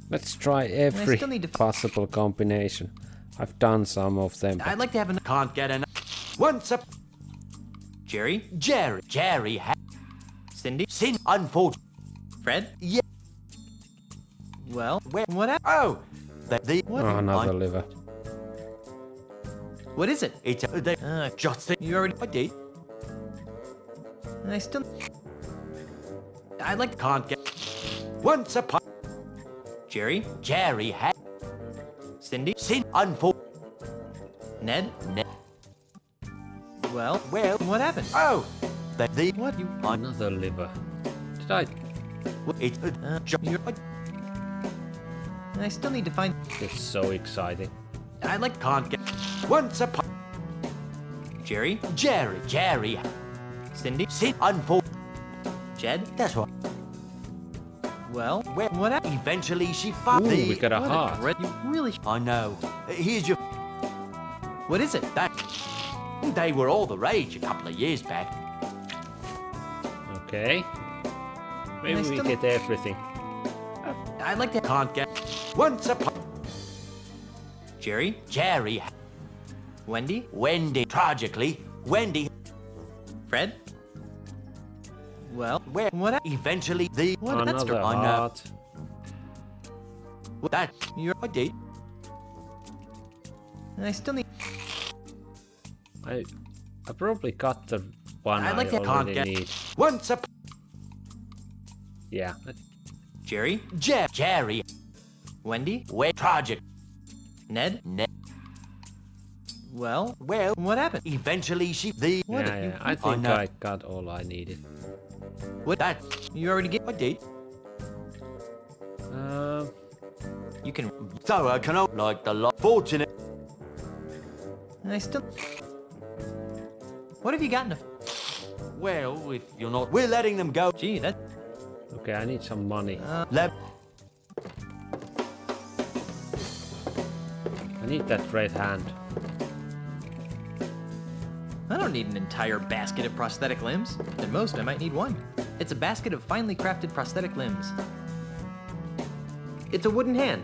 Let's try every still need to- possible combination. I've done some of them. I'd like to have an... Can't get enough. Once up... Jerry? Jerry had... Cindy? Unfortunately. Fred? Yeah. Well, Where? what happened? Oh! The... What? Oh, another liver. What is it? It's a... just the... You already... I did. And I still... I'd like to... Can't get... Once upon... Jerry? Jerry had... Cindy? Unfortunately. Ned? Well, what happened? Oh! The... What? You... Another liver. Did I? It's You're... And I still need to find... It's so exciting. I'd like... Can't get... Once upon... Jerry? Jerry... Cindy? Unfortunately. Jed? That's right. Well, Where? what happened? Eventually she found Ooh, the... we got a What heart. dread- You really... I know. Here's your... What is it? That... They were all the rage a couple of years back. Okay. Maybe we still- get everything. I'd like to... Can't get... Once upon... Jerry? Jerry... Wendy? Wendy... Tragically, Wendy... Fred? Well, Where? what happened? Eventually the... What? That's... Another I know. heart. That... You're... I did. And I still need... I probably got the one I'd like to- already Can't get- need. Once upon... Yeah. Jerry? Jerry... Wendy? Where? Tragic... Ned? Well, Well... what happened? Eventually she... The... What? Yeah, You- yeah. I think know. I got all I needed. What? That... You already get... I did. You can... So I can... Like the lot... Fortunate... And I still... What have you gotten to... Well, if you're not... We're letting them go. Gee, that... Okay, I need some money. Let... I need that red hand. I don't need an entire basket of prosthetic limbs. At most, I might need one. It's a basket of finely crafted prosthetic limbs. It's a wooden hand.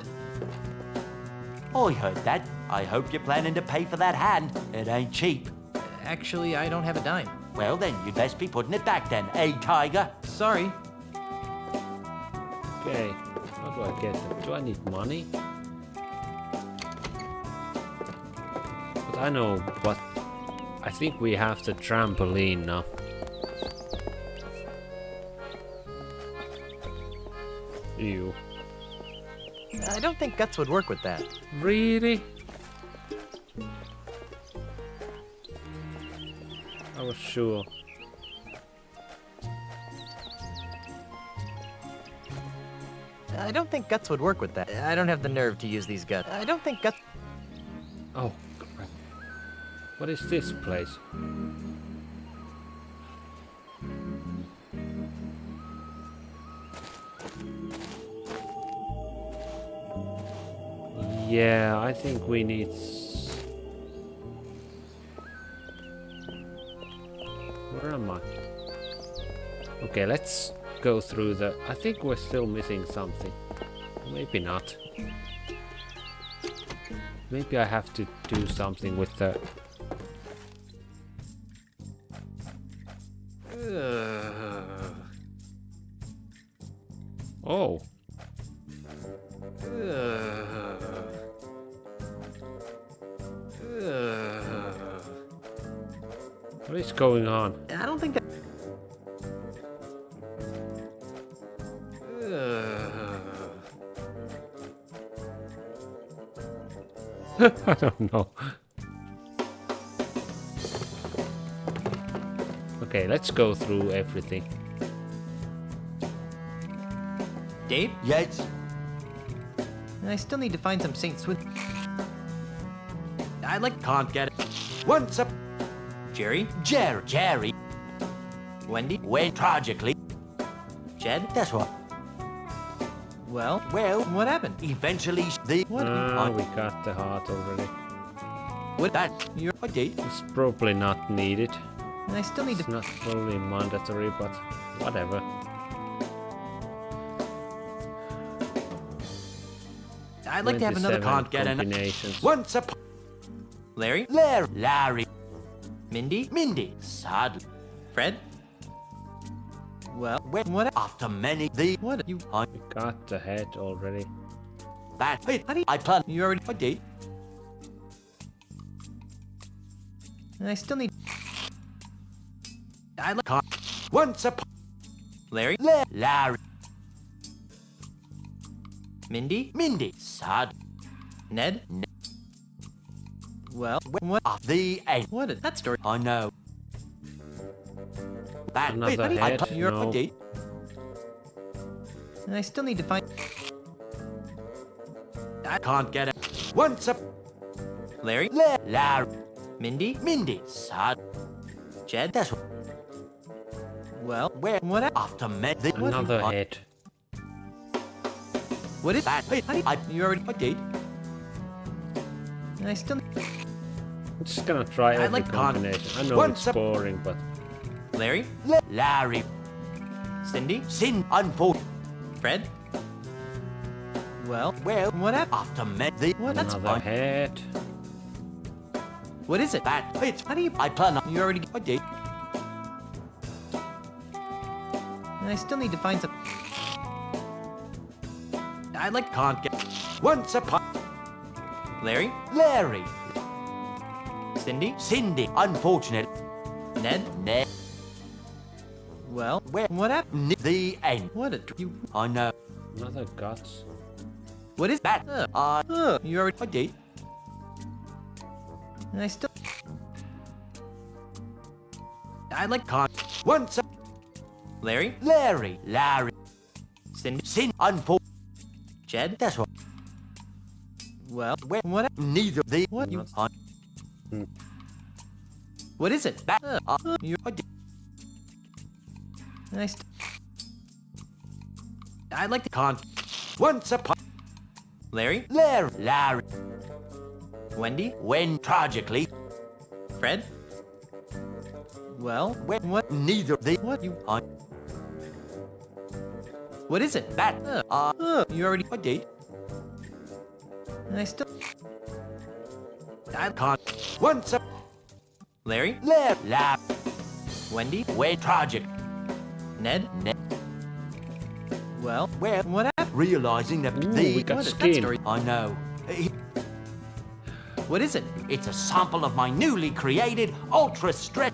I heard that. I hope you're planning to pay for that hand. It ain't cheap. Actually, I don't have a dime. Well, then you'd best be putting it back then, eh, Tiger? Sorry. Okay, how do I get them? Do I need money? But I know what... I think we have the trampoline now. Ew. I don't think Guts would work with that. Really? I was sure. I don't think Guts would work with that. I don't have the nerve to use these guts. I don't think Guts... Oh, crap. What is this place? Yeah, I think we need... Where am I? Okay, let's go through the... I think we're still missing something. Maybe not. Maybe I have to do something with the... Oh. What is going on? I don't think that... I don't know. Okay, let's go through everything. Dave? Yes? I still need to find some St. Swith... I'd like... Can't get it. Once up. Jerry? Jerry. Wendy? When tragically. Jed? That's what. Well, what happened? Eventually, the... What? We got the heart already. What? That... I did. It's probably not needed. I still need It's not probably mandatory, but whatever. I'd like to have another... Can't get combinations. Once upon... Larry? Larry. Mindy? Sadly. Fred? Well, what? After many... The... What? You... I got the head already. That... Hey, I plan... You already... I did. I still need... I'd like... Once upon... Larry? Larry. Mindy? Sad. Ned? Well, what? The end. What is that story? I know. That... Another head? No. I did. I still need to find... I can't get it. Once up... Larry? Larry. Mindy? Sad. Jed? That's what... Well, what? After many... Another head. What is that? You already... I did. I still... I'm just gonna try every combination. I know it's boring, but... Larry? Larry. Cindy? Unfortunate. Fred? Well, what happened? After many... What? That's Another fine. head. What is it? That... It's... How do you... I plan... You already... I did. I still need to find some... I'd like... Can't get... Once upon... Larry? Larry. Cindy? Unfortunate. Ned? Well, what happened? The end. What a... You... I know. Another guts. What is that? You already... I did. I still... I'd like... Can't... Once up... Larry? Larry. Cindy? Unfortunate. Jed? That's what... Well, what... Neither the... What? You... Hmm. What is it? That... You... I did. I'd like to... Can't... Once upon... Larry? Larry. Wendy? When tragically... Fred? Well, what? Neither the... What? You... I... What is it? That... You already... I did. I still... I can't... Once up... Larry? Larry. Wendy? When tragic... Ned? Well, what happened? Realizing that we got skin. I know. What is it? It's a sample of my newly created ultra stretch.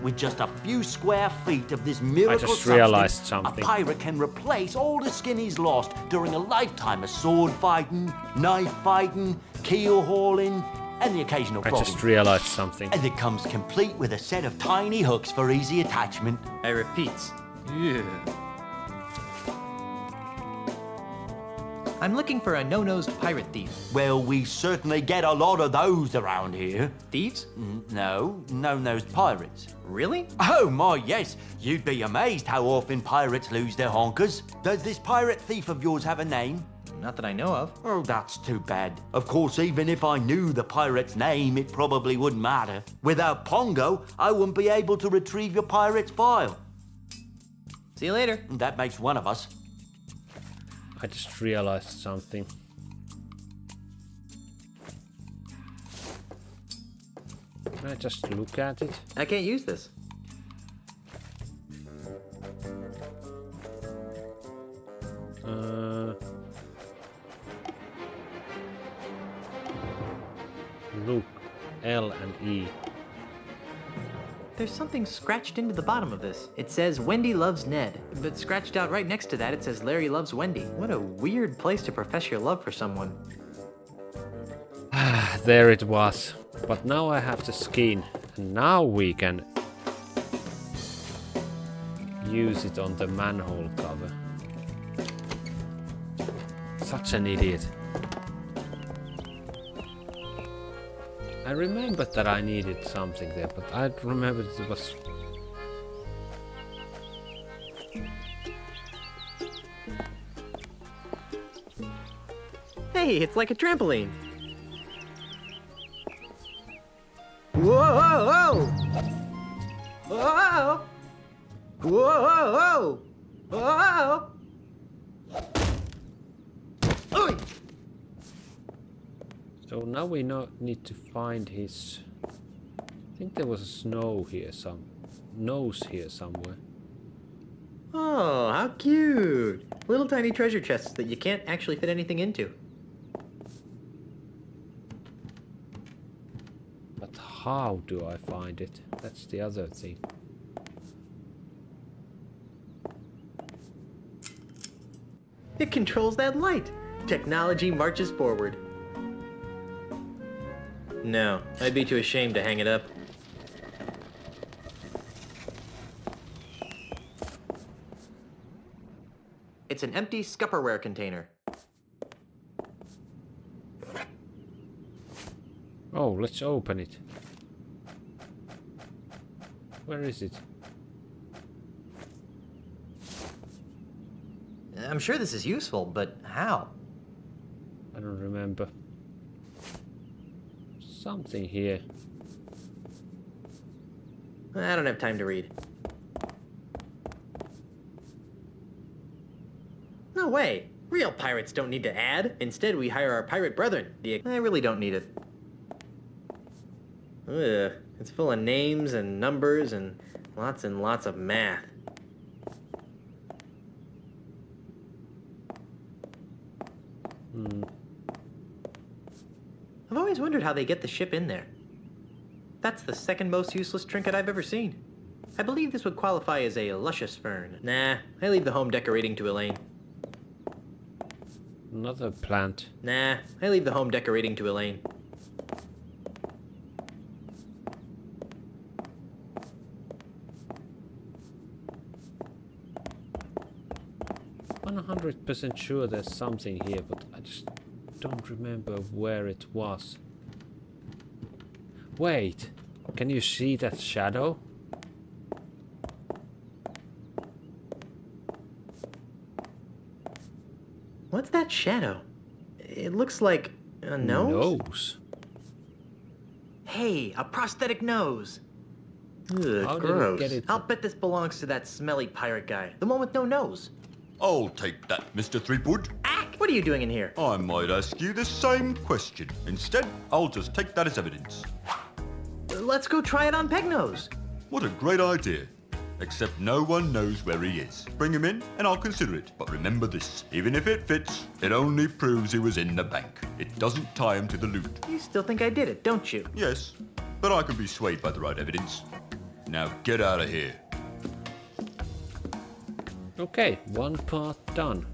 With just a few square feet of this miracle I just realized substance, something. a pirate can replace all the skin he's lost during a lifetime of sword fighting, knife fighting, keel hauling, and the occasional I flogging. just realized something. And it comes complete with a set of tiny hooks for easy attachment. I repeat. I'm looking for a no-nosed pirate thief. Well, we certainly get a lot of those around here. Thieves? No, no-nosed pirates. Really? Oh my, yes. You'd be amazed how often pirates lose their honkers. Does this pirate thief of yours have a name? Not that I know of. Oh, that's too bad. Of course, even if I knew the pirate's name, it probably wouldn't matter. Without Pongo, I wouldn't be able to retrieve your pirate's file. See you later. That makes one of us. I just realized something. Can I just look at it? I can't use this. Look, L and E. There's something scratched into the bottom of this. It says Wendy loves Ned, but scratched out right next to that it says Larry loves Wendy. What a weird place to profess your love for someone. There it was. But now I have the skin. And now we can use it on the manhole cover. Such an idiot. I remembered that I needed something there, but I remembered it was... Hey, it's like a trampoline. Whoa! Whoa! Whoa! Whoa! Whoa! So now we need to find his... I think there was a nose here somewhere. Oh, how cute! Little tiny treasure chests that you can't actually fit anything into. But how do I find it? That's the other thing. It controls that light! Technology marches forward. No, I'd be too ashamed to hang it up. It's an empty Scupperware container. Oh, let's open it. Where is it? I'm sure this is useful, but how? I don't remember. Something here. I don't have time to read. No way! Real pirates don't need to add. Instead, we hire our pirate brethren. I really don't need it. Ugh, it's full of names and numbers and lots of math. I've always wondered how they get the ship in there. That's the second most useless trinket I've ever seen. I believe this would qualify as a luscious fern. Nah, I leave the home decorating to Elaine. Another plant. Nah, I leave the home decorating to Elaine. 100% sure there's something here, but I just don't remember where it was. Wait, can you see that shadow? What's that shadow? It looks like a nose? Nose? Hey, a prosthetic nose. Ugh, How did it gross. get it? I'll bet this belongs to that smelly pirate guy. The one with no nose. I'll take that, Mr. Threepwood. What are you doing in here? I might ask you the same question. Instead, I'll just take that as evidence. Let's go try it on Pegnose. What a great idea. except no one knows where he is. Bring him in and I'll consider it. But remember this, even if it fits, it only proves he was in the bank. It doesn't tie him to the loot. You still think I did it, don't you? Yes, but I can be swayed by the right evidence. Now get out of here. Okay, one part done.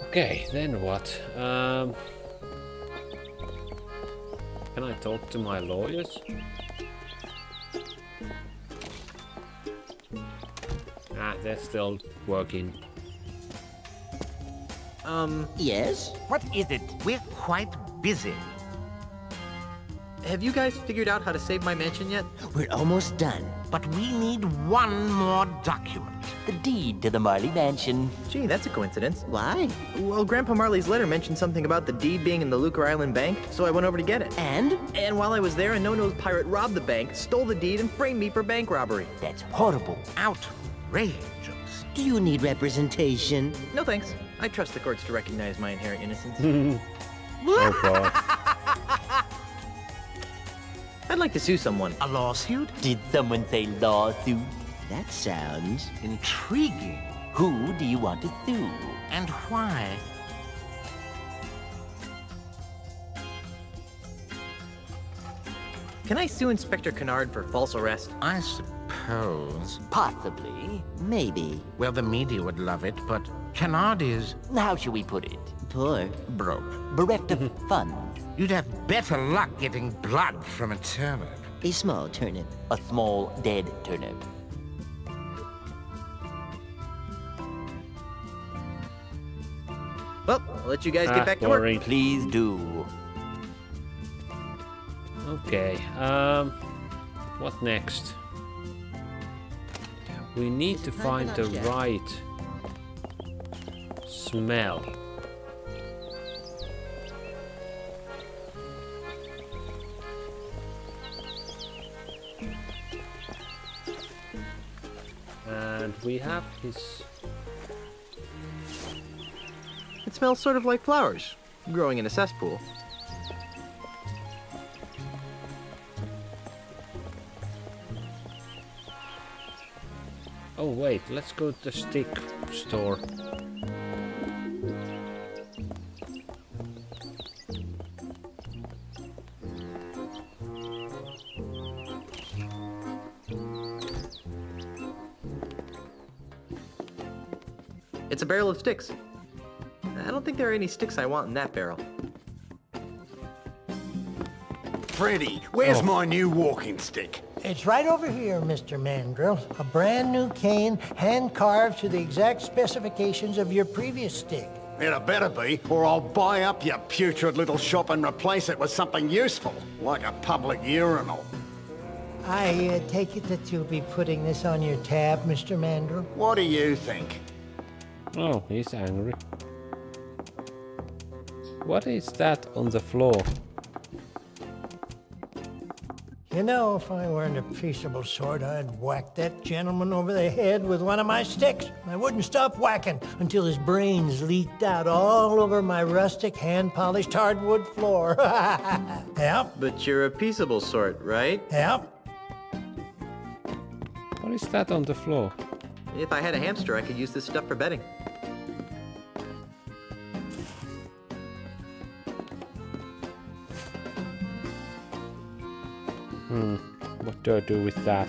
Okay, then what? Can I talk to my lawyers? Ah, they're still working. Yes? What is it? We're quite busy. Have you guys figured out how to save my mansion yet? We're almost done. But we need one more document. The deed to the Marley Mansion. Gee, that's a coincidence. Why? Well, Grandpa Marley's letter mentioned something about the deed being in the Lucre Island Bank, so I went over to get it. And? And while I was there, a no-nose pirate robbed the bank, stole the deed, and framed me for bank robbery. That's horrible. Outrageous. Do you need representation? No thanks. I trust the courts to recognize my inherent innocence. Oh god. I'd like to sue someone. A lawsuit? Did someone say lawsuit? That sounds intriguing. Who do you want to sue? And why? Can I sue Inspector Kennard for false arrest? I suppose. Possibly. Maybe. Well, the media would love it, but Kennard is... How shall we put it? Poor. Broke. Bereft of funds. You'd have better luck getting blood from a turnip. A small turnip. A small, dead turnip. Well, I'll let you guys get back to work. Boring. Please do. Okay, what next? We need to find the right smell. And we have his... It smells sort of like flowers, growing in a cesspool. Oh wait, let's go to the stick store. It's a barrel of sticks. I don't think there are any sticks I want in that barrel. Freddy, where's my new walking stick? It's right over here, Mr. Mandrill. A brand new cane, hand-carved to the exact specifications of your previous stick. It better be, or I'll buy up your putrid little shop and replace it with something useful, like a public urinal. I take it that you'll be putting this on your tab, Mr. Mandrill? What do you think? Oh, he's angry. What is that on the floor? You know, if I weren't a peaceable sort, I'd whack that gentleman over the head with one of my sticks. I wouldn't stop whacking until his brains leaked out all over my rustic, hand-polished hardwood floor. Yep. But you're a peaceable sort, right? Yep. What is that on the floor? If I had a hamster, I could use this stuff for bedding. What do I do with that?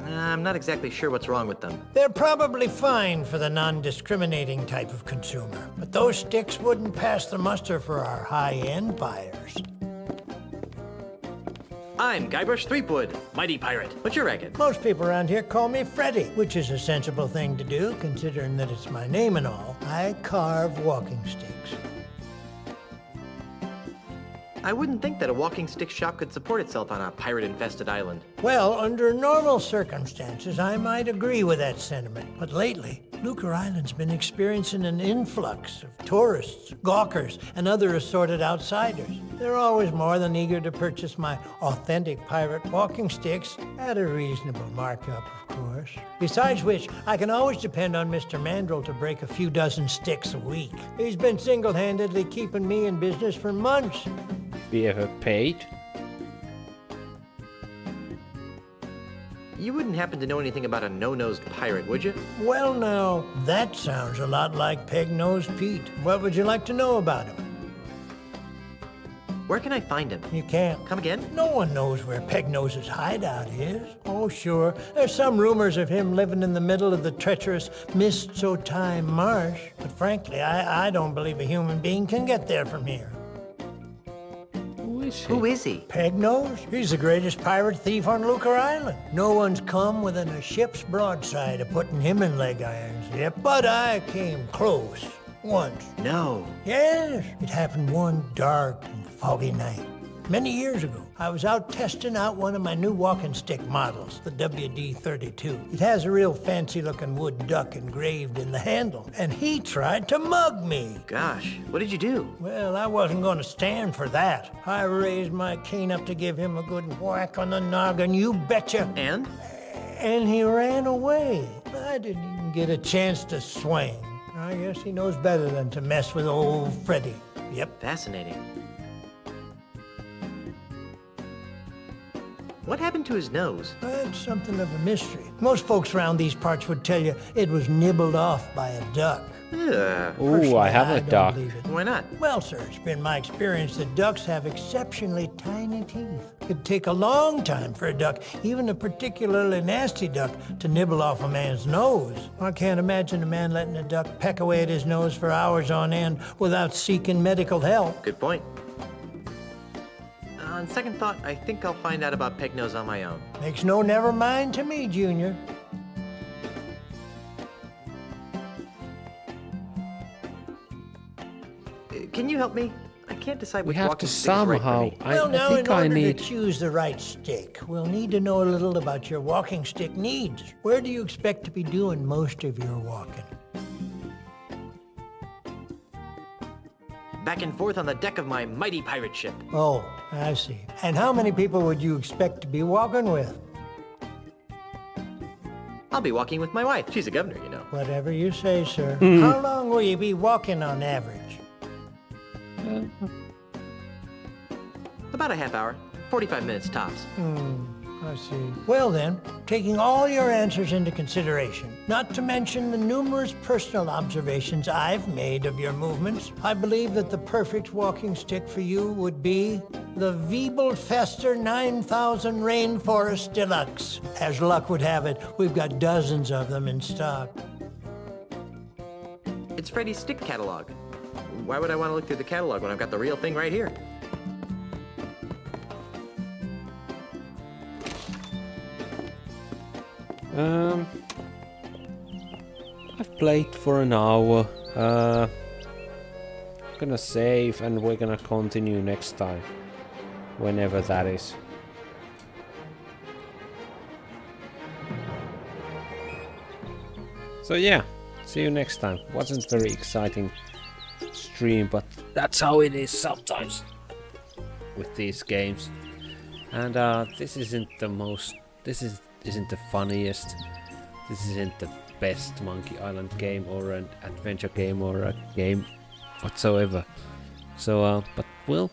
I'm not exactly sure what's wrong with them. They're probably fine for the non-discriminating type of consumer, but those sticks wouldn't pass the muster for our high-end buyers. I'm Guybrush Threepwood, mighty pirate. What's your racket? Most people around here call me Freddy, which is a sensible thing to do, considering that it's my name and all. I carve walking sticks. I wouldn't think that a walking stick shop could support itself on a pirate-infested island. Well, under normal circumstances, I might agree with that sentiment. But lately, Lucre Island's been experiencing an influx of tourists, gawkers, and other assorted outsiders. They're always more than eager to purchase my authentic pirate walking sticks at a reasonable markup, of course. Besides which, I can always depend on Mr. Mandrill to break a few dozen sticks a week. He's been single-handedly keeping me in business for months. Be ever paid? You wouldn't happen to know anything about a no-nosed pirate, would you? Well, now, that sounds a lot like Peg-Nosed Pete. What would you like to know about him? Where can I find him? You can't. Come again? No one knows where Peg-Nose's hideout is. Oh, sure. There's some rumors of him living in the middle of the treacherous Mist-So-Time Marsh. But frankly, I don't believe a human being can get there from here. Who is he? Peg-Nose? He's the greatest pirate thief on Lucre Island. No one's come within a ship's broadside of putting him in leg irons yet, but I came close. Once. No. Yes. It happened one dark and foggy night. Many years ago, I was out testing out one of my new walking stick models, the WD-32. It has a real fancy-looking wood duck engraved in the handle, and he tried to mug me. Gosh, what did you do? Well, I wasn't going to stand for that. I raised my cane up to give him a good whack on the noggin, you betcha. And? And he ran away. I didn't even get a chance to swing. I guess he knows better than to mess with old Freddy. Yep. Fascinating. What happened to his nose? It's something of a mystery. Most folks around these parts would tell you it was nibbled off by a duck. Ooh, I have a duck. Why not? Well, sir, it's been my experience that ducks have exceptionally tiny teeth. It'd take a long time for a duck, even a particularly nasty duck, to nibble off a man's nose. I can't imagine a man letting a duck peck away at his nose for hours on end without seeking medical help. Good point. On second thought, I think I'll find out about Peg-Nose on my own. Makes no never mind to me, Junior. Can you help me? I can't decide which We have walking to stick is right for somehow. me. Well, now, I think in I order need. to choose the right stick, we'll need to know a little about your walking stick needs. Where do you expect to be doing most of your walking? Back and forth on the deck of my mighty pirate ship. Oh, I see. And how many people would you expect to be walking with? I'll be walking with my wife. She's a governor, you know. Whatever you say, sir. Mhm. How long will you be walking on average? About a half hour. 45 minutes tops. I see. Well then, taking all your answers into consideration, not to mention the numerous personal observations I've made of your movements, I believe that the perfect walking stick for you would be the Wiebelfester 9000 Rainforest Deluxe. As luck would have it, we've got dozens of them in stock. It's Freddy's stick catalog. Why would I want to look through the catalog when I've got the real thing right here? I've played for an hour. Gonna save and we're gonna continue next time. Whenever that is. So yeah, see you next time. Wasn't very exciting stream, but that's how it is sometimes with these games. And this isn't the most. This isn't the funniest. This isn't the best Monkey Island game or an adventure game or a game whatsoever. So, but we'll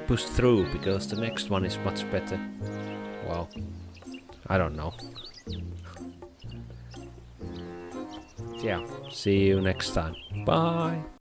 push through because the next one is much better. Well, I don't know. Yeah, see you next time. Bye.